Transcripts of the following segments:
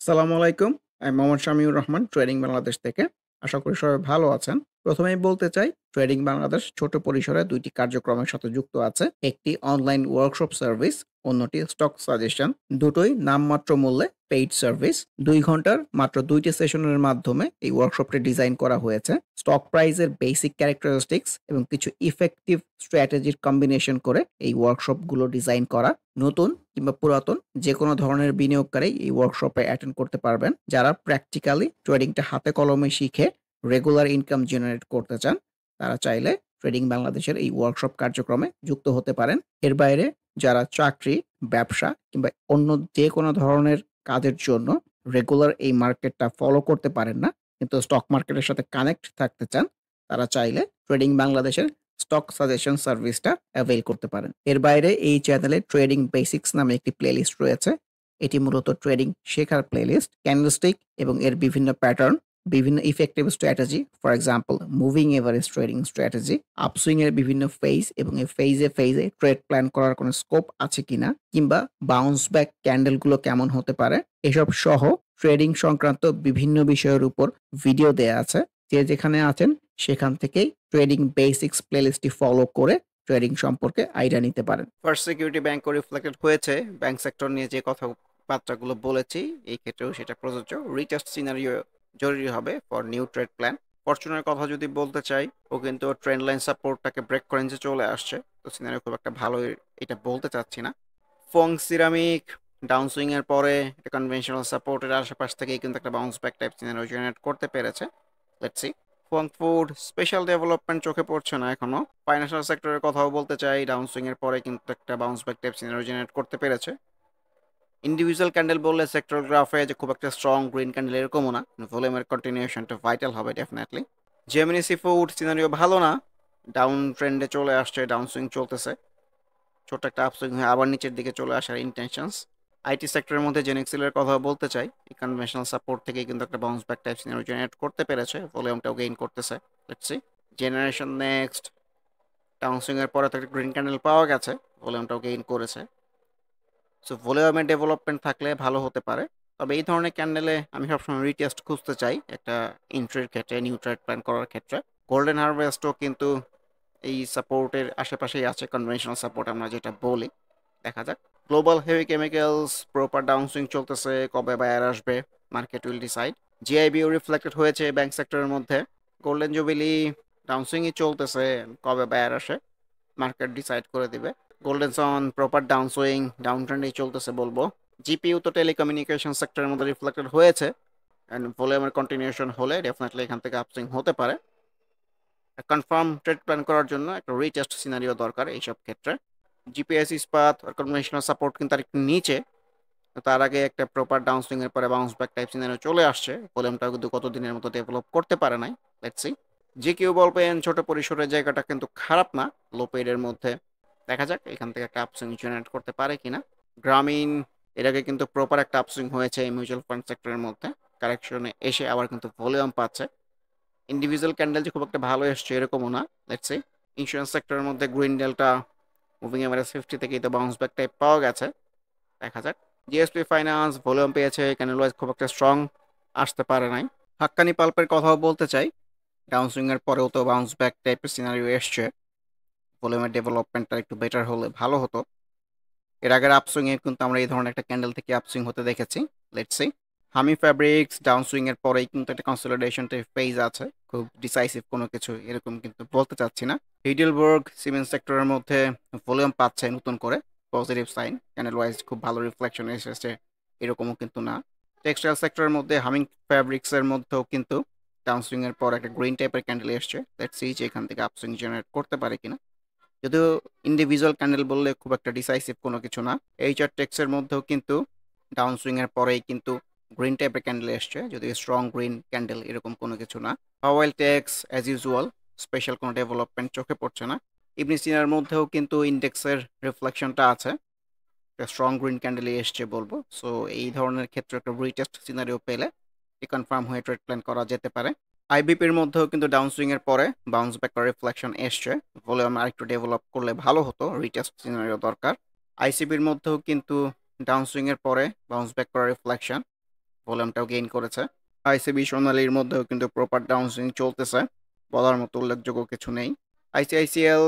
সালামু আলাইকুম। আমি মোহাম্মদ শামিউর রহমান ট্রেডিং বাংলাদেশ থেকে। আশা করি সবাই ভালো আছেন। ১ম এই বলতে চাই ট্রেডিং বাংলাদেশ ছোট পরিসরে ২ টি কার্যক্রমের সাথে যুক্ত আছে। একটি অনলাইন ওয়ার্কশপ সার্ভিস, অন্যটি স্টক সাজেশন। দুটোই নামমাত্র মূল্যে পেইড সার্ভিস। ২ ঘন্টার মাত্র ২ টি সেশনের মাধ্যমে এই ওয়ার্কশপটি ডিজাইন করা হয়েছে। স্টক প্রাইসের বেসিক ক্যারেক্টারিস্টিক্স এবং কিছু ইফেক্টিভ স্ট্র্যাটেজির কম্বিনেশন করে এই ওয়ার্কশপগুলো ডিজাইন করা। নতুন কিংবা পুরাতন যেকোনো ধরনের বিনিয়োগকারী এই ওয়ার্কশপে অ্যাটেন্ড করতে পারবেন। যারা প্র্যাকটিক্যালি ট্রেডিংটা হাতে কলমে শিখে রেগুলার ইনকাম জেনারেট করতে চান, তারা চাইলে ট্রেডিং বাংলাদেশের এই ওয়ার্কশপ কার্যক্রমে যুক্ত হতে পারেন। এর বাইরে যারা চাকরি, ব্যবসা কিংবা অন্য যেকোনো ধরনের কাজের জন্য রেগুলার এই মার্কেটটা ফলো করতে পারেন না, কিন্তু স্টক মার্কেটের সাথে কানেক্ট থাকতে চান, তারা চাইলে ট্রেডিং বাংলাদেশের স্টক সাজেশন সার্ভিসটা অ্যাভেইল করতে পারেন। এর বাইরে এই চ্যানেলে ট্রেডিং বেসিক্স নামে একটি প্লেলিস্ট রয়েছে। এটি মূলত ট্রেডিং শেখার প্লেলিস্ট। ক্যান্ডেলস্টিক এবং এর বিভিন্ন প্যাটার্ন, বিভিন্ন effective strategy, for example moving average trading strategy, upswing এর বিভিন্ন ফেজ এবং এই ফেজে ট্রেড প্ল্যান করার কোনো স্কোপ আছে কিনা, কিংবা বাউন্স ব্যাক ক্যান্ডেলগুলো কেমন হতে পারে, এসব সহ ট্রেডিং সংক্রান্ত বিভিন্ন বিষয়ের উপর ভিডিও দেয়া আছে। যে যেখানে আছেন সেখান থেকেই ট্রেডিং বেসিক্স প্লেলিস্টটি ফলো করে ট্রেডিং সম্পর্কে আইডিয়া নিতে পারেন। ফার্স্ট সিকিউরিটি ব্যাংকও রিফ্লেক্টেড হয়েছে। ব্যাংক সেক্টর নিয়ে যে কথাবার্তাগুলো বলেছি, এই ক্ষেত্রেও সেটা প্রযোজ্য। রিটেস্ট সিনারিও জরুরি হবে ফর নিউ ট্রেড প্ল্যান। ফরচুনের কথা যদি বলতে চাই, ও কিন্তু ট্রেন্ড লাইন সাপোর্টটাকে ব্রেক করে নিচে চলে আসছে, তো সিনারিও খুব একটা ভালো এটা বলতে চাচ্ছি না। ফং সিরামিক ডাউন সুইং এর পরে কনভেনশনাল সাপোর্টের আশেপাশ থেকেই কিন্তু একটা bounce back type scenario generate করতে পেরেছে। Let's see. Fong food special development চোখে পড়ছে না এখনো। ফাইন্যান্সিয়াল সেক্টরের কথাও বলতে চাই, ডাউন সুইং এর পরে কিন্তু একটা bounce back type scenario generate করতে পেরেছে। ইন্ডিভিজুয়াল ক্যান্ডেল বললে সেক্টর গ্রাফে যে খুব একটা স্ট্রং গ্রিন ক্যান্ডেল এরকমও না, ভলিউমের কন্টিনিউশনটা ভাইটাল হবে definitely. Gemini sea food scenario ভালো না, ডাউন ট্রেন্ডে চলে আসছে, ডাউন সুইং চলতেছে, ছোট একটা আপসুইং হয়ে আবার নিচের দিকে চলে আসার ইন্টেনশনস। আইটি সেক্টরের মধ্যে জেনেক্সিলের কথা বলতে চাই, এই কনভেনশনাল সাপোর্ট থেকে কিন্তু একটা bounce back type scenario generate করতে পেরেছে, ভলিউমটাও গেইন করতেছে। Let's see. Generation next down swing এর পরে তো একটা গ্রিন ক্যান্ডেল পাওয়া গেছে, ভলিউমটাও গেইন করেছে। সো ভলিউমের ডেভেলপমেন্ট থাকলে ভালো হতে পারে। তবে এই ধরনের ক্যান্ডেলে আমি সবসময় রিটেস্ট খুঁজতে চাই একটা এন্ট্রির ক্ষেত্রে, নিউ ট্রেড প্ল্যান করার ক্ষেত্রে। গোল্ডেন হারভেস্টও কিন্তু এই সাপোর্টের আশেপাশেই আছে, কনভেনশনাল সাপোর্ট আমরা যেটা বলি। দেখা যাক। Global heavy chemicals proper downswing চলতেছে, কবে বায়ার আসবে মার্কেট উইল ডিসাইড। জিআইবিও রিফ্লেক্টেড হয়েছে ব্যাংক সেক্টরের মধ্যে। গোল্ডেন জুবিলি ডাউনসুইংই চলতেছে, কবে বায়ার আসে মার্কেট ডিসাইড করে দিবে। গোল্ডেন সন প্রপার ডাউনসুইং, ডাউন ট্রেন্ডেই চলতেছে বলবো। জিপিইউ তো টেলিকমিউনিকেশন সেক্টরের মধ্যে রিফ্লেক্টেড হয়েছে, অ্যান্ড ভলিউমের কন্টিনিউশন হলে ডেফিনেটলি এখান থেকে আপসুইং হতে পারে। কনফার্ম ট্রেড প্ল্যান করার জন্য একটা রিটেস্ট সিনারিও দরকার এইসব ক্ষেত্রে। জিপিএস ইস্পাত আর কনভেনশনাল সাপোর্ট কিন্তু আর একটু নিচে, তার আগে একটা প্রপার ডাউনসুইং এর পরে বাউন্স ব্যাক টাইপ সিনারিও চলে আসছে, ভলিউমটা কিন্তু কতদিনের মতো ডেভেলপ করতে পারে নাই। Let's see. G Q ball pen ছোট পরিসরের জায়গাটা কিন্তু খারাপ না, লো পেডের মধ্যে। দেখা যাক এখান থেকে একটা আপসুইং জেনারেট করতে পারে কিনা। গ্রামীণ এর আগে কিন্তু প্রপার একটা আপসুইং হয়েছে এই মিউচুয়াল ফান্ড সেক্টরের মধ্যে, কারেকশনে এসে আবার কিন্তু ভলিউম পাচ্ছে। ইন্ডিভিজুয়াল ক্যান্ডেল যে খুব একটা ভালো এসছে এরকমও না। Let's see. ইন্স্যুরেন্স সেক্টরের মধ্যে গ্রিন ডেলটা মুভিং এভারেজ 50 থেকেই তো বাউন্স ব্যাক টাইপ পাওয়া গেছে, দেখা যাক। জিএসপি ফাইন্যান্স ভলিউম পেয়েছে, ক্যান্ডেল ওয়াইজ খুব একটা স্ট্রং আসতে পারে নাই। হাক্কানি পাল্পের কথাও বলতে চাই, ডাউন সুইং এর পরেও তো বাউন্স ব্যাক টাইপের সিনারিও এসছে, ভলিউমের ডেভেলপমেন্টটা একটু বেটার হলে ভালো হতো। এর আগের আপসুইং এ কিন্তু আমরা এই ধরনের একটা ক্যান্ডেল থেকে আপসুইং হতে দেখেছি। Let's see. হামি ফ্যাব্রিক্স ডাউন সুইং এর পরেই কিন্তু একটা কনসলিডেশন ফেজ আছে, খুব ডিসাইসিভ কোনো কিছু এরকম কিন্তু বলতে চাচ্ছি না। হিডেলবার্গ সিমেন্ট সেক্টরের মধ্যে ভলিউম পাচ্ছে নতুন করে, পজিটিভ সাইন, ক্যান্ডেল ওয়াইজ খুব ভালো রিফ্লেকশন এসেছে এরকমও কিন্তু না। টেক্সটাইল সেক্টরের মধ্যে হামিং ফ্যাব্রিক্স এর মধ্যেও কিন্তু ডাউন সুইং এর পর একটা গ্রিন টাইপের ক্যান্ডেল এসছে, লেটস সি যে এখান থেকে আপসুইং জেনারেট করতে পারে কিনা। যদিও ইন্ডিভিজুয়াল ক্যান্ডেল বললে খুব একটা ডিসাইসিভ কোনো কিছু না। এইচআর টেক্সের মধ্যেও কিন্তু ডাউন সুইং এর পরেই কিন্তু গ্রিন টাইপের ক্যান্ডেল এসছে, যদিও স্ট্রং গ্রিন ক্যান্ডেল এরকম কোনো কিছু না। Powell Tex as usual special কোনো ডেভেলপমেন্ট চোখে পড়ছে না। ইবনি সিনার মধ্যেও কিন্তু ইন্ডেক্সের রিফ্লেকশনটা আছে, স্ট্রং গ্রিন ক্যান্ডেলই এসছে বলবো। সো এই ধরনের ক্ষেত্রে একটা রিটেস্ট সিনারিও পেলে কনফার্ম হয়ে ট্রেড প্ল্যান করা যেতে পারে। আইবিপির মধ্যেও কিন্তু ডাউন সুইং এর পরে বাউন্স ব্যাক করার রিফ্লেকশন এসছে, ভলিউম আরেকটু ডেভেলপ করলে ভালো হতো, রিটেস্ট সিনারিও দরকার। আইসিবির মধ্যেও কিন্তু ডাউন সুইং এর পরে বাউন্স ব্যাক করার রিফ্লেকশন, ভলিউমটাও গেইন করেছে। আইসিবি সোনালীর মধ্যেও কিন্তু প্রপার ডাউন সুইং চলতেছে, বলার মতো উল্লেখযোগ্য কিছু নেই। আইসিআইসিএল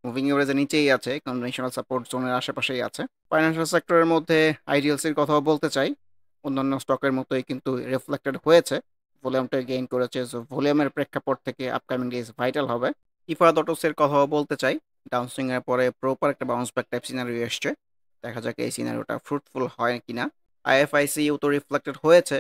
মুভিং এভারেজের নিচেই আছে, কনভেনশনাল সাপোর্ট জোনের আশেপাশেই আছে। ফাইন্যান্সিয়াল সেক্টরের মধ্যে আইডিএলসির কথাও বলতে চাই, অন্যান্য স্টকের মতোই কিন্তু রিফ্লেক্টেড হয়েছে, ভলিউমটা গেইন করেছে। সো ভলিউমের প্রেক্ষাপট থেকে আপকামিং ডেজ ভাইটাল হবে। ইফাদ অটোসের কথাও বলতে চাই, ডাউনসুইং এর পরে প্রপার একটা বাউন্স ব্যাক টাইপ সিনারিও এসছে, দেখা যাক এই সিনারিওটা ফ্রুটফুল হয় কিনা। আইএফআইসিও তো রিফ্লেক্টেড হয়েছে,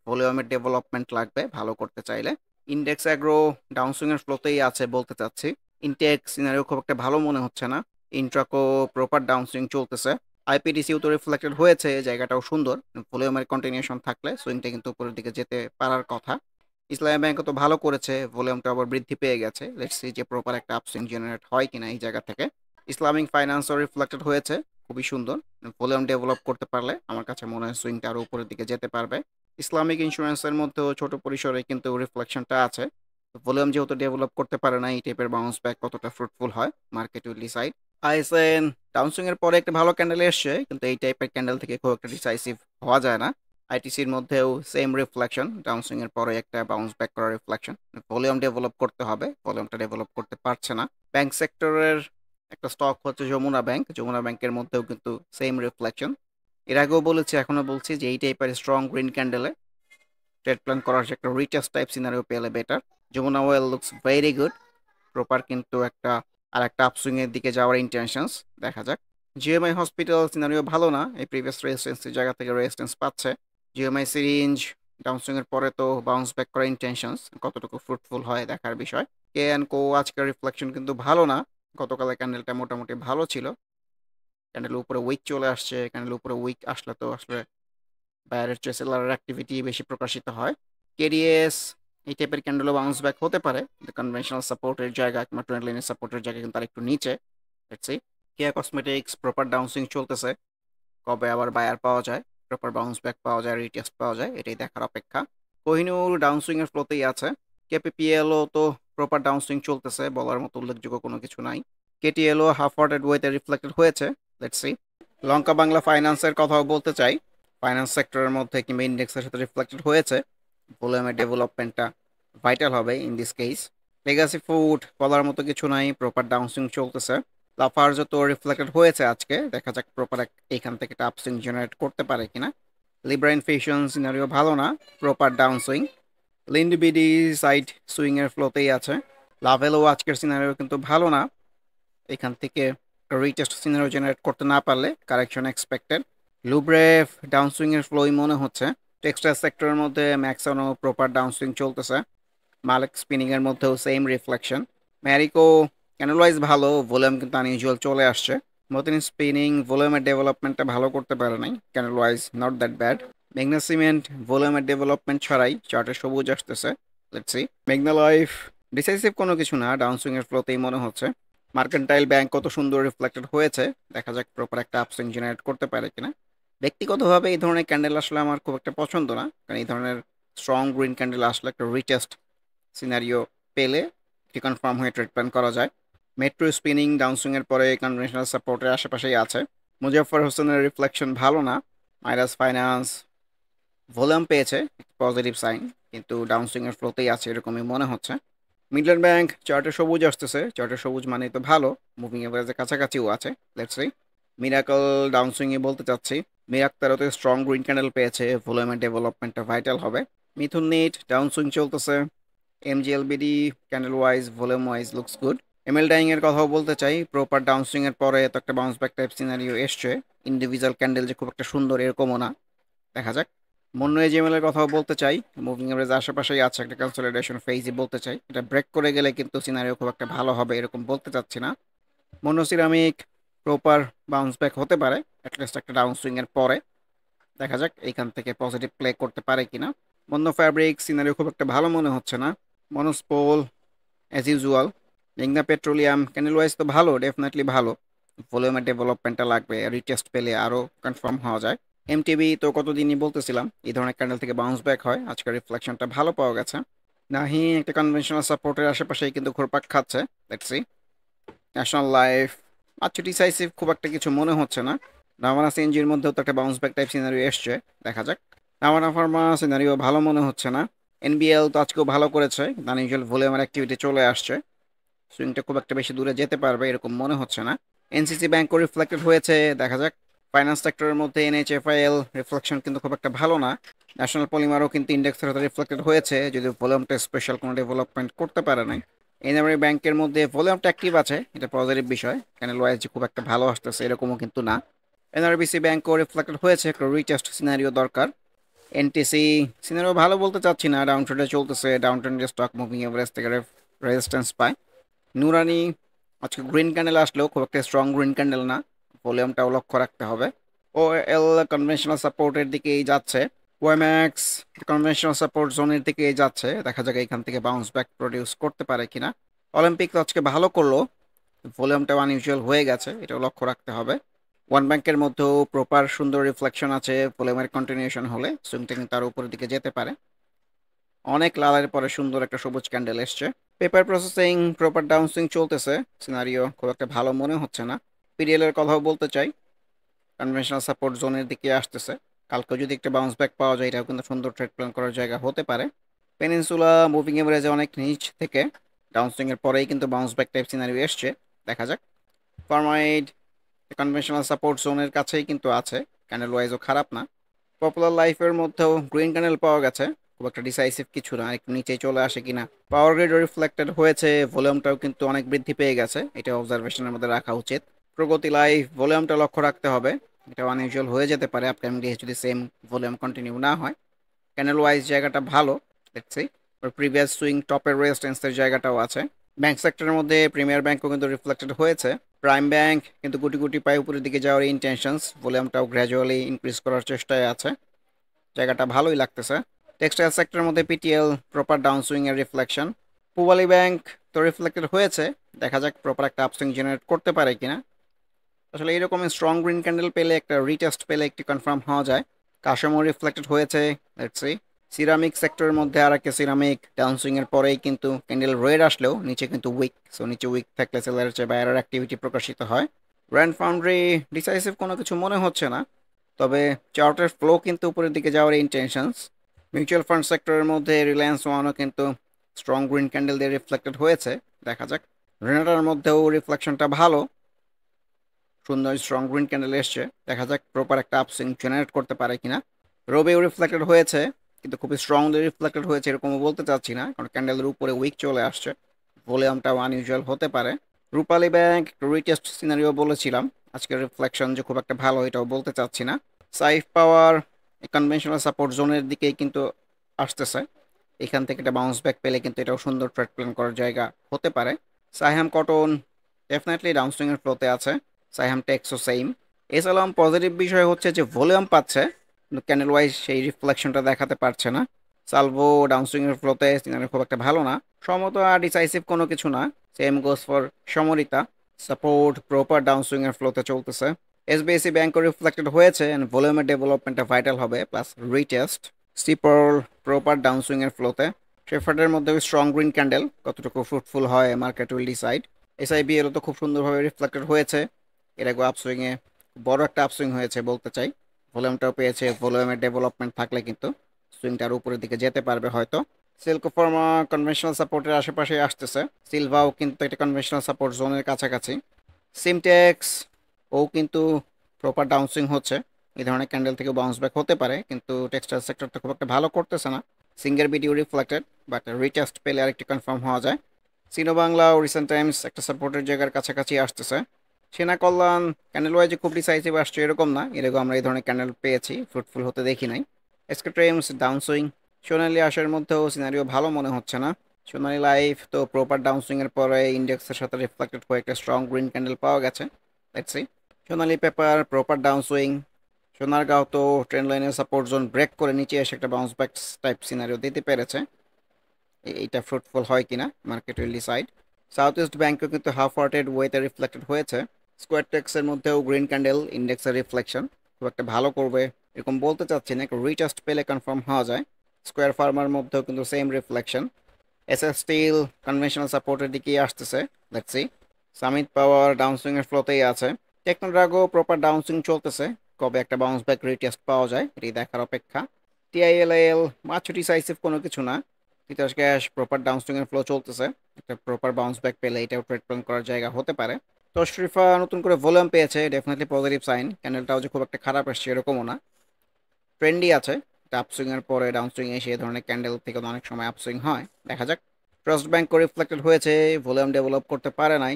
ভলিউমের ডেভেলপমেন্ট লাগবে ভালো করতে চাইলে। ইন্ডেক্স অ্যাগ্রো ডাউনসুইং এর ফ্লোতেই আছে বলতে চাচ্ছি, ইনটেক সিনারিও খুব একটা ভালো মনে হচ্ছে না, ইন্ট্রাকো প্রপার ডাউনসুইং চলতেছে। আইপিডিসিও তো রিফ্লেক্টেড হয়েছে, জায়গাটাও সুন্দর, ভলিউমের কন্টিনিউশন থাকলে সুইংটা কিন্তু উপরের দিকে যেতে পারার কথা। ইসলামী ব্যাংকও তো ভালো করেছে, ভলিউমটা আবার বৃদ্ধি পেয়ে গেছে, লেটস সি যে প্রপার একটা আপসুইং জেনারেট হয় কিনা এই জায়গা থেকে। ইসলামিক ফাইন্যান্সও রিফ্লেক্টেড হয়েছে, খুবই সুন্দর, ভলিউম ডেভেলপ করতে পারলে আমার কাছে মনে হয় সুইংটা আরও উপরের দিকে যেতে পারবে। ইসলামিক ইন্স্যুরেন্সের মধ্যেও ছোট পরিসরে কিন্তু রিফ্লেকশনটা আছে, ভলিউম যেহেতু ডেভেলপ করতে পারে না, এই টাইপের বাউন্স ব্যাক কতটা ফ্রুটফুল হয় মার্কেট উইল ডিসাইড। আইএসএন ডাউনসুইং এর পরে একটা ভালো ক্যান্ডেল এসছে, কিন্তু এই টাইপের ক্যান্ডেল থেকে খুব একটা ডিসাইসিভ হওয়া যায় না। আইটিসির মধ্যেও সেম রিফ্লেকশন, ডাউনসুইং এর পরে একটা বাউন্স ব্যাক করার রিফ্লেকশন, ভলিউম ডেভেলপ করতে হবে, ভলিউমটা ডেভেলপ করতে পারছে না। ব্যাংক সেক্টরের একটা স্টক হচ্ছে যমুনা ব্যাংক, যমুনা ব্যাংকের মধ্যেও কিন্তু সেম রিফ্লেকশন। এর আগেও বলেছি, এখনো বলছি যে এই টাইপের স্ট্রং গ্রিন ক্যান্ডেলে ট্রেড প্ল্যান করার যে একটা রিটেস্ট টাইপ সিনারিও পেলে better. Jamuna oil looks very good, proper কিন্তু একটা আর একটা আপসুইং এর দিকে যাওয়ার ইন্টেনশনস, দেখা যাক। জিএমআই হসপিটাল সিনারিও ভালো না, এই প্রিভিয়াস রেজিস্ট্যান্সের জায়গা থেকে রেজিস্ট্যান্স পাচ্ছে। জিএমআই সিরিঞ্জ ডাউনসুইং এর পরে তো বাউন্স ব্যাক করার ইন্টেনশনস, কতটুকু ফ্রুটফুল হয় দেখার বিষয়। কে অ্যান্ড কো আজকের রিফ্লেকশন কিন্তু ভালো না, গতকালের ক্যান্ডেলটা মোটামুটি ভালো ছিল, ক্যান্ডেলের উপরে উইক চলে আসছে, ক্যান্ডেলের উপরে উইক আসলে তো আসলে বাইরের চেয়ে সেলারের অ্যাক্টিভিটি বেশি প্রকাশিত হয়। কেডিএস এই টাইপের ক্যান্ডেলও বাউন্স ব্যাক হতে পারে, কনভেনশনাল সাপোর্টের জায়গা কিংবা ট্রেন্ড লাইনের সাপোর্টের জায়গা কিন্তু আরেকটু নিচে। Let's see. Keya cosmetics proper downswing চলতেছে, কবে আবার বায়ার পাওয়া যায়, প্রপার বাউন্স ব্যাক পাওয়া যায়, রিটেস্ট পাওয়া যায়, এটাই দেখার অপেক্ষা। কোহিনুর ডাউনসুইং এর ফ্লোতেই আছে। কেপিপিএলও তো প্রপার ডাউনসুইং চলতেছে, বলার মতো উল্লেখযোগ্য কোনো কিছু নাই। কেটিএলও হাফ ওয়ার্টেড ওয়েতে রিফ্লেক্টেড হয়েছে, লেটস সি। লঙ্কা বাংলা ফাইন্যান্সের কথাও বলতে চাই, ফাইন্যান্স সেক্টরের মধ্যে কিংবা ইন্ডেক্সের সাথে রিফ্লেক্টেড হয়েছে, ভলিউমের ডেভেলপমেন্টটা ভাইটাল হবে in this case. Legacy food বলার মতো কিছু নাই, প্রপার ডাউনসুইং চলতেছে। লাফার্জও তো রিফ্লেক্টেড হয়েছে আজকে, দেখা যাক প্রপার এইখান থেকে একটা আপসুইং জেনারেট করতে পারে কিনা। লিব্রা ইনফিউশন সিনারিও ভালো না, প্রপার ডাউনসুইং। লিন্ডবিডি সাইড সুইং এর ফ্লোতেই আছে। লাভেলও আজকের সিনারিও কিন্তু ভালো না, এখান থেকে রিটেস্ট সিনারিও জেনারেট করতে না পারলে কারেকশন এক্সপেক্টেড। লুব্রেভ ডাউনসুইং এর ফ্লোই মনে হচ্ছে। টেক্সটাইল সেক্টরের মধ্যে ম্যাক্সনও প্রপার ডাউনসুইং চলতেছে, মালিক স্পিনিং এর মধ্যেও সেম রিফ্লেকশন। ম্যারিকো ক্যান্ডেলওয়াইজ ভালো, ভলিউম কিন্তু আনইউজুয়াল চলে আসছে। মতিন স্পিনিং ভলিউমের ডেভেলপমেন্টটা ভালো করতে পারে নাই, ক্যান্ডেলওয়াইজ নট দ্যাট ব্যাড। মেঘনা সিমেন্ট ভলিউমের ডেভেলপমেন্ট ছাড়াই চার্টে সবুজ আসতেছে, লেটস সি। মেঘনা লাইফ ডিসাইসিভ কোনো কিছু না, ডাউনসুইং এর ফ্লোতেই মনে হচ্ছে। মার্কেন্টাইল ব্যাংক কত সুন্দর রিফ্লেক্টেড হয়েছে, দেখা যাক প্রপার একটা আপসুইং জেনারেট করতে পারে কিনা। ব্যক্তিগতভাবে এই ধরনের ক্যান্ডেল আসলে আমার খুব একটা পছন্দ না, কারণ এই ধরনের স্ট্রং গ্রিন ক্যান্ডেল আসলে একটা রিটেস্ট সিনারিও পেলে এটি কনফার্ম হয়ে ট্রেড প্ল্যান করা যায়। মেট্রো স্পিনিং ডাউনসুইং এর পরে কনভেনশনাল সাপোর্টের আশেপাশেই আছে। মুজাফফর হোসেনের রিফ্লেকশন ভালো না। মাইরাস ফাইন্যান্স ভলিউম পেয়েছে, পজিটিভ সাইন, কিন্তু ডাউনসুইং এর ফ্লোতেই আছে এরকমই মনে হচ্ছে। মিডল্যান্ড ব্যাংক চার্টে সবুজ আসতেছে, চার্টে সবুজ মানে তো ভালো, মুভিং এভারেজের কাছাকাছিও আছে, লেটস সি। মিরাকল ডাউনসুইং এ বলতে চাচ্ছি, মিরাক্তারতে স্ট্রং গ্রিন ক্যান্ডেল পেয়েছে, ভলিউমের ডেভেলপমেন্টটা ভাইটাল হবে। মিথুন নিট ডাউনসুইং চলতেছে। এমজিএলবিডি candle wise volume wise looks good. ML dyeing এর কথাও বলতে চাই, প্রপার ডাউনসুইং এর পরে তো একটা বাউন্স ব্যাক টাইপ সিনারিও এসছে, ইন্ডিভিজুয়াল ক্যান্ডেল যে খুব একটা সুন্দর এরকমও না, দেখা যাক। মন্য এজিএমএল এর কথাও বলতে চাই, মুভিং এভারেজ আশেপাশেই আছে, একটা কনসলিডেশন ফেজই বলতে চাই, এটা ব্রেক করে গেলে কিন্তু সিনারিও খুব একটা ভালো হবে এরকম বলতে চাচ্ছি না। মন্য সিরামিক প্রপার বাউন্স ব্যাক হতে পারে, অ্যাটলিস্ট একটা ডাউন সুইং এর পরে, দেখা যাক এইখান থেকে পজিটিভ প্লে করতে পারে কিনা। মন্য ফ্যাব্রিক সিনারিও খুব একটা ভালো মনে হচ্ছে না। মনোস্পোল অ্যাজ ইউজুয়াল। মেঘনা পেট্রোলিয়াম ক্যান্ডেল ওয়াইজ তো ভালো, ডেফিনেটলি ভালো, ভলিউমের ডেভেলপমেন্টটা লাগবে, রিটেস্ট পেলে আরও কনফার্ম হওয়া যায়। এমটিবি তো কতদিনই বলতেছিলাম এই ধরনের ক্যান্ডেল থেকে বাউন্স ব্যাক হয়, আজকের রিফ্লেকশনটা ভালো পাওয়া গেছে। নাহি একটা কনভেনশনাল সাপোর্টের আশেপাশেই কিন্তু ঘুরপাক খাচ্ছে, লেটস সি। ন্যাশনাল লাইফ আচ্ছা ডিসাইসিভ খুব একটা কিছু মনে হচ্ছে না। নাভানা সিএনজির মধ্যেও তো একটা বাউন্স ব্যাক টাইপ সিনারিও এসছে, দেখা যাক। নাভানা ফার্মা সিনারিও ভালো মনে হচ্ছে না। এনবিএল তো আজকেও ভালো করেছে, আনইউজুয়াল ভলিউমের অ্যাক্টিভিটি চলে আসছে। সুইংটা খুব একটা বেশি দূরে যেতে পারবে এরকম মনে হচ্ছে না। এনসিসি ব্যাংকও রিফ্লেক্টেড হয়েছে, দেখা যাক। ফাইন্যান্স সেক্টরের মধ্যে এনএইচএফআইএল রিফ্লেকশন কিন্তু খুব একটা ভালো না। ন্যাশনাল পলিমারও কিন্তু ইন্ডেক্সের সাথে রিফ্লেক্টেড হয়েছে, যদি ভলিউমটা স্পেশাল কোনো ডেভেলপমেন্ট করতে পারে নাই। এনআরবি ব্যাংকের মধ্যে ভলিউমটা অ্যাক্টিভ আছে, এটা পজিটিভ বিষয়। ক্যানেল ওয়াইজ যে খুব একটা ভালো আসতেছে এরকমও কিন্তু না। এনআরবিসি ব্যাংকও রিফ্লেক্টেড হয়েছে, একটা রিটেস্ট সিনারিও দরকার। এনটিসি সিনারিও ভালো বলতে চাচ্ছি না, ডাউন ট্রেন্ডে চলতেছে, ডাউন ট্রেন্ডে স্টক মুভিং এভারেজ থেকে রেজিস্ট্যান্স পায়। নুরানি আজকে গ্রিন ক্যান্ডেল আসলেও খুব একটা স্ট্রং গ্রিন ক্যান্ডেল না, ভলিউমটাও লক্ষ্য রাখতে হবে। ও এল কনভেনশনাল সাপোর্টের দিকেই যাচ্ছে। ওয়াইম্যাক্স কনভেনশনাল সাপোর্ট জোনের দিকেই যাচ্ছে, দেখা যাক এখান থেকে বাউন্স ব্যাক প্রডিউস করতে পারে কিনা। অলিম্পিক তো আজকে ভালো করলো, ভলিউমটাও আনইউজুয়াল হয়ে গেছে, এটাও লক্ষ্য রাখতে হবে। ওয়ান ব্যাংকের মধ্যেও প্রপার সুন্দর রিফ্লেকশন আছে, ভলিউমের কন্টিনিউশন হলে সুইংটা কিন্তু তার উপরের দিকে যেতে পারে। অনেক লালের পরে সুন্দর একটা সবুজ ক্যান্ডেল এসছে। Paper processing proper down swing চলতেছে, সিনারিও খুব একটা ভালো মনে হচ্ছে না। পিডিএল এর কথাও বলতে চাই, কনভেনশনাল সাপোর্ট জোনের দিকে আসতেছে। কালকে যদি একটা বাউন্স ব্যাক পাওয়া যায়, এটাও কিন্তু সুন্দর ট্রেড প্ল্যান করার জায়গা হতে পারে। পেনিনসুলা মুভিং এভারেজে অনেক নিচ থেকে ডাউন সুইং এর পরেই কিন্তু বাউন্স ব্যাক টাইপ সিনারিও এসছে, দেখা যাক। ফার্মাইড কনভেনশনাল সাপোর্ট জোনের কাছেই কিন্তু আছে, ক্যান্ডেল ওয়াইজও খারাপ না। পপুলার লাইফের মধ্যেও গ্রিন ক্যান্ডেল পাওয়া গেছে, খুব একটা ডিসাইসিভ কিছু না, একটু নিচেই চলে আসে কিনা। পাওয়ার গ্রিড রিফ্লেক্টেড হয়েছে, ভলিউমটাও কিন্তু অনেক বৃদ্ধি পেয়ে গেছে, এটা অবজারভেশনের মধ্যে রাখা উচিত। প্রগতি লাইফ ভলিউমটা লক্ষ্য রাখতে হবে, এটা আনইউজুয়াল হয়ে যেতে পারে আপকামিং ডেজ যদি সেম ভলিউম কন্টিনিউ না হয়। ক্যান্ডেল ওয়াইজ জায়গাটা ভালো দেখছি, প্রিভিয়াস সুইং টপের রেজিস্ট্যান্সের জায়গাটাও আছে। ব্যাংক সেক্টরের মধ্যে প্রিমিয়ার ব্যাংকও কিন্তু রিফ্লেক্টেড হয়েছে। প্রাইম ব্যাংক কিন্তু গুটি গুটি পায়ে উপরের দিকে যাওয়ার ইন্টেনশনস, ভলিউমটাও গ্র্যাজুয়ালি ইনক্রিজ করার চেষ্টায় আছে, জায়গাটা ভালোই লাগতেছে। টেক্সটাইল সেক্টরের মধ্যে পিটিএল প্রপার ডাউন সুইং এর রিফ্লেকশন। পূবালী ব্যাংক তো রিফ্লেক্টেড হয়েছে, দেখা যাক প্রপার একটা আপসুইং জেনারেট করতে পারে কিনা। আসলে এইরকম স্ট্রং গ্রিন ক্যান্ডেল পেলে, একটা রিটেস্ট পেলে একটু কনফার্ম হওয়া যায়। কাশমো রিফ্লেক্টেড হয়েছে, লেটস সি। সিরামিক সেক্টরের মধ্যে আর একটা সিরামিক ডাউন সুইং এর পরেই কিন্তু ক্যান্ডেল রেড আসলেও নিচে কিন্তু উইক, সো নিচে উইক থাকলে সেলারের চেয়ে বায়ারের অ্যাক্টিভিটি প্রকাশিত হয়। র্যান্ড ফাউন্ড্রি ডিসাইসিভ কোনো কিছু মনে হচ্ছে না, তবে চার্টের ফ্লো কিন্তু উপরের দিকে যাওয়ার ইন্টেনশনস। মিউচুয়াল ফান্ড সেক্টরের মধ্যে রিলায়েন্স ওয়ানও কিন্তু স্ট্রং গ্রিন ক্যান্ডেল দিয়ে রিফ্লেক্টেড হয়েছে, দেখা যাক। রেনাটার মধ্যেও রিফ্লেকশনটা ভালো, সুন্দর স্ট্রং গ্রিন ক্যান্ডেল এসছে, দেখা যাক প্রপার একটা আপসুইং জেনারেট করতে পারে কিনা। রবেও রিফ্লেক্টেড হয়েছে, কিন্তু খুবই স্ট্রংলি রিফ্লেক্টেড হয়েছে এরকমও বলতে চাচ্ছি না, কারণ ক্যান্ডেলের উপরে উইক চলে আসছে, ভলিউমটাও আনইউজুয়াল হতে পারে। রূপালী ব্যাংক রিটেস্ট সিনারিও বলেছিলাম, আজকের রিফ্লেকশন যে খুব একটা ভালো এটাও বলতে চাচ্ছি না। সাইফ পাওয়ার কনভেনশনাল সাপোর্ট জোনের দিকেই কিন্তু আসতেছে, এখান থেকে একটা বাউন্স ব্যাক পেলে কিন্তু এটাও সুন্দর ট্রেড প্ল্যান করার জায়গা হতে পারে। সাইহাম কটন ডেফিনেটলি ডাউনসুইং এর ফ্লোতে আছে, সাইহাম টেক্সও সেম। এছাড়াও পজিটিভ বিষয় হচ্ছে যে ভলিউম পাচ্ছে, কিন্তু ক্যান্ডেল ওয়াইজ সেই রিফ্লেকশনটা দেখাতে পারছে না। সালভো ডাউনসুইং এর ফ্লোতে সিনারি খুব একটা ভালো না, সমত আর ডিসাইসিভ কোনো কিছু না। Same goes for Samorita, support proper downswing এর ফ্লোতে চলতেছে। এসবিএসি ব্যাংকও রিফ্লেক্টেড হয়েছে, এন্ড ভলিউমের ডেভেলপমেন্টটা ভাইটাল হবে, প্লাস রিটেস্ট। স্টিপার প্রপার ডাউনসুইং এর ফ্লোতে। শেফার্ডের মধ্যে স্ট্রং গ্রিন ক্যান্ডেল কতটুকু ফ্রুটফুল হয় মার্কেট উইল ডিসাইড। এসআইবিএলও তো খুব সুন্দরভাবে রিফ্লেক্টেড হয়েছে, এর আগে আপসুইংয়ে বড় একটা আপসুইং হয়েছে বলতে চাই, ভলিউমটাও পেয়েছে, ভলিউমের ডেভেলপমেন্ট থাকলে কিন্তু সুইংটার উপরের দিকে যেতে পারবে হয়তো। সিল্কো ফার্মা কনভেনশনাল সাপোর্টের আশেপাশে আসতেছে, সিলভাও কিন্তু একটা কনভেনশনাল সাপোর্ট জোনের কাছাকাছি। সিমটেক্স ও কিন্তু প্রপার ডাউনসুইং হচ্ছে, এই ধরনের ক্যান্ডেল থেকে বাউন্স ব্যাক হতে পারে, কিন্তু টেক্সটাইল সেক্টরটা খুব একটা ভালো করতেছে না। সিঙ্গের ভিডিও রিফ্লেক্টেড, বাট রিটেস্ট পেলে আরেকটি কনফার্ম হওয়া যায়। সিনো বাংলা ও রিসেন্ট টাইমস একটা সাপোর্টের জায়গার কাছাকাছি আসতেছে। সেনা কল্যাণ ক্যান্ডেল ওয়াইজে খুব ডিসাইসিভ আসছে এরকম না, এরকম আমরা এই ধরনের ক্যান্ডেল পেয়েছি, ফ্রুটফুল হতে দেখি নাই। SK trims downswing. Sonali আসার মধ্যেও সিনারিও ভালো মনে হচ্ছে না। সোনালি লাইফ তো প্রপার ডাউন সুইং এর পরে ইন্ডেক্সের সাথে রিফ্লেক্টেড হয়ে একটা স্ট্রং গ্রিন ক্যান্ডেল পাওয়া গেছে, let's see. Sonali paper proper down swing. Sonargaon তো ট্রেন্ড লাইনের সাপোর্ট জোন ব্রেক করে নিচে এসে একটা বাউন্স ব্যাক টাইপ সিনারিও দিতে পেরেছে, এইটা ফ্রুটফুল হয় কিনা market will decide. South east ব্যাংকও কিন্তু হাফ হার্টেড ওয়েতে রিফ্লেক্টেড হয়েছে। স্কোয়ার টেক্সের মধ্যেও গ্রিন ক্যান্ডেল ইন্ডেক্সের রিফ্লেকশন খুব একটা ভালো করবে এরকম বলতে চাচ্ছি না, একটা রিটেস্ট পেলে কনফার্ম হওয়া যায়। স্কোয়ার ফার্মার মধ্যেও কিন্তু same reflection. SS still conventional সাপোর্টের দিকেই আসতেছে, লেটস সি। সামিট পাওয়ার ডাউনসুইং এর ফ্লোতেই আছে। টেকনোড্রাগো প্রপার ডাউনসুইং চলতেছে, কবে একটা বাউন্স ব্যাক রিটেস্ট পাওয়া যায় এটি দেখার অপেক্ষা। টিআইএলআইএল মাত্র ডিসাইসিভ কোনো কিছু না। তিতাস গ্যাস প্রপার ডাউনস্ট্রিং এর ফ্লো চলতেছে। একটা প্রপার বাউন্স ব্যাক পেলে এটাও ট্রেড প্ল্যান করার জায়গা হতে পারে। তো শরীফা নতুন করে ভলিউম পেয়েছে, ডেফিনেটলি পজিটিভ সাইন। ক্যান্ডেলটাও যে খুব একটা খারাপ আসছে এরকমও না, ট্রেন্ডই আছে। এটা আপসুইং এর পরে ডাউনসুইং এসে এই ধরনের ক্যান্ডেল থেকে তো অনেক সময় আপসুইং হয়, দেখা যাক। ট্রাস্ট ব্যাংক রিফ্লেক্টেড হয়েছে, ভলিউম ডেভেলপ করতে পারে নাই।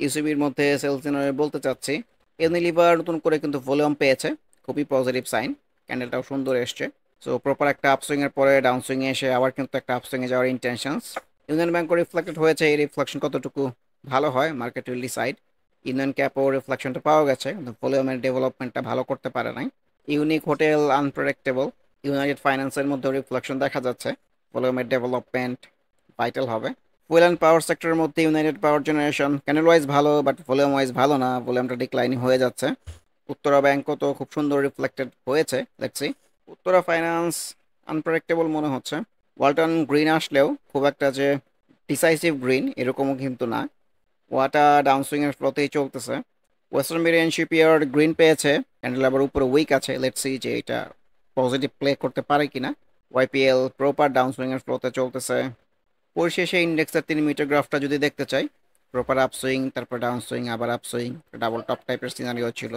ইউসিবির মধ্যে সেলস সিনারি বলতে চাচ্ছি। ইউনিলিভার নতুন করে কিন্তু ভলিউম পেয়েছে, খুবই পজিটিভ সাইন। ক্যান্ডেলটাও সুন্দর এসছে। সো প্রপার একটা আপসুইং এর পরে ডাউনসুইং এ এসে আবার কিন্তু একটা আপসুইং এ যাওয়ার ইন্টেনশনস। ইউনিয়ন ব্যাংক রিফ্লেক্টেড হয়েছে, এই রিফ্লেকশন কতটুকু ভালো হয় মার্কেট উইল ডিসাইড। ইউনিয়ন ক্যাপও রিফ্লেকশনটা পাওয়া গেছে, কিন্তু ভলিউমের ডেভেলপমেন্টটা ভালো করতে পারে নাই। Unique hotel unpredictable. ইউনাইটেড ফাইন্যান্সের মধ্যে রিফ্লেকশন দেখা যাচ্ছে, ভলিউমের ডেভেলপমেন্ট ভাইটাল হবে। ফুয়েল অ্যান্ড পাওয়ার সেক্টরের মধ্যে ইউনাইটেড পাওয়ার জেনারেশন ক্যান্ডেল ওয়াইজ ভালো, বাট ভলিউম ওয়াইজ ভালো না, ভলিউমটা ডিক্লাইনিং হয়ে যাচ্ছে। উত্তরা ব্যাংকও তো খুব সুন্দর রিফ্লেক্টেড হয়েছে, দেখছি। উত্তরা ফাইন্যান্স আনপ্রেডিক্টেবল মনে হচ্ছে। ওয়ালটন গ্রিন আসলেও খুব একটা যে ডিসাইসিভ গ্রিন এরকমও কিন্তু না, ওয়াটা ডাউনসুইং এর ফ্লোতেই চলতেছে। ওয়েস্টার্ন মেরিন শিপইয়ার্ড গ্রিন পেয়েছে, ক্যান্ডেল আবার উপরে উইক আছে, লেটস সি যে এটা পজিটিভ প্লে করতে পারে কিনা। ওয়াইপিএল প্রপার ডাউনসুইং এর ফ্লোতে চলতেছে। পরিশেষে ইন্ডেক্সের 3 মিটার গ্রাফটা যদি দেখতে চাই, প্রপার আপসুইং, তারপর ডাউনসুইং, আবার আপসুইং, ডাবল টপ টাইপের সিনারিও ছিল,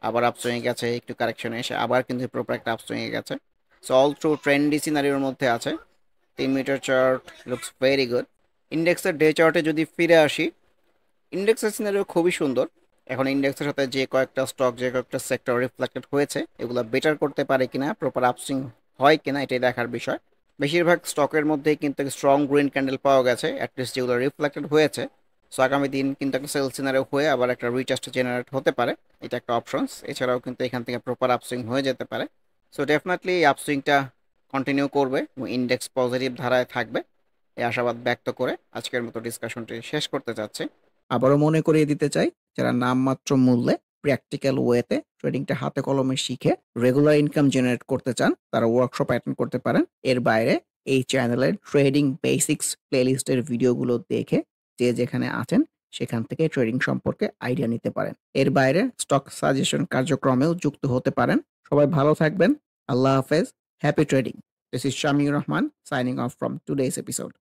আবার আপসুইং এ গেছে, একটু কারেকশনে এসে আবার কিন্তু প্রপার একটা আপসুইং এ গেছে। সো অল থ্রু ট্রেন্ডি সিনারিওর মধ্যে আছে। 3 metre chart looks very good. ইন্ডেক্সের ডে চার্টে যদি ফিরে আসি, ইন্ডেক্সের সিনারিও খুবই সুন্দর। এখন ইন্ডেক্সের সাথে যে কয়েকটা স্টক, যে কয়েকটা সেক্টর রিফ্লেক্টেড হয়েছে, এগুলো বেটার করতে পারে কিনা, প্রপার আপসুইং হয় কিনা, এটাই দেখার বিষয়। বেশিরভাগ স্টকের মধ্যেই কিন্তু স্ট্রং গ্রিন ক্যান্ডেল পাওয়া গেছে, অ্যাটলিস্ট যেগুলো রিফ্লেক্টেড হয়েছে। সো আগামী দিন কিন্তু একটা সেল সিনারিও হয়ে আবার একটা রিটেস্ট জেনারেট হতে পারে, এটা একটা অপশনস। এছাড়াও কিন্তু এখান থেকে প্রপার আপসুইং হয়ে যেতে পারে। সো ডেফিনেটলি এই আপসুইংটা কন্টিনিউ করবে এবং ইন্ডেক্স পজিটিভ ধারায় থাকবে, এই আশাবাদ ব্যক্ত করে আজকের মতো ডিসকাশনটি শেষ করতে চাচ্ছি। আবারও মনে করিয়ে দিতে চাই, যারা নামমাত্র মূল্যে প্র্যাকটিক্যাল ওয়েতে ট্রেডিংটা হাতে কলমে শিখে রেগুলার ইনকাম জেনারেট করতে চান, তারা ওয়ার্কশপ অ্যাটেন্ড করতে পারেন। এর বাইরে এই চ্যানেলের ট্রেডিং বেসিক্স প্লেলিস্টের ভিডিওগুলো দেখে যে যেখানে আছেন সেখান থেকে ট্রেডিং সম্পর্কে আইডিয়া নিতে পারেন। এর বাইরে স্টক সাজেশন কার্যক্রমেও যুক্ত হতে পারেন। সবাই ভালো থাকবেন। আল্লাহ হাফেজ। Happy trading. This is Shamiur Rahman signing off from today's episode.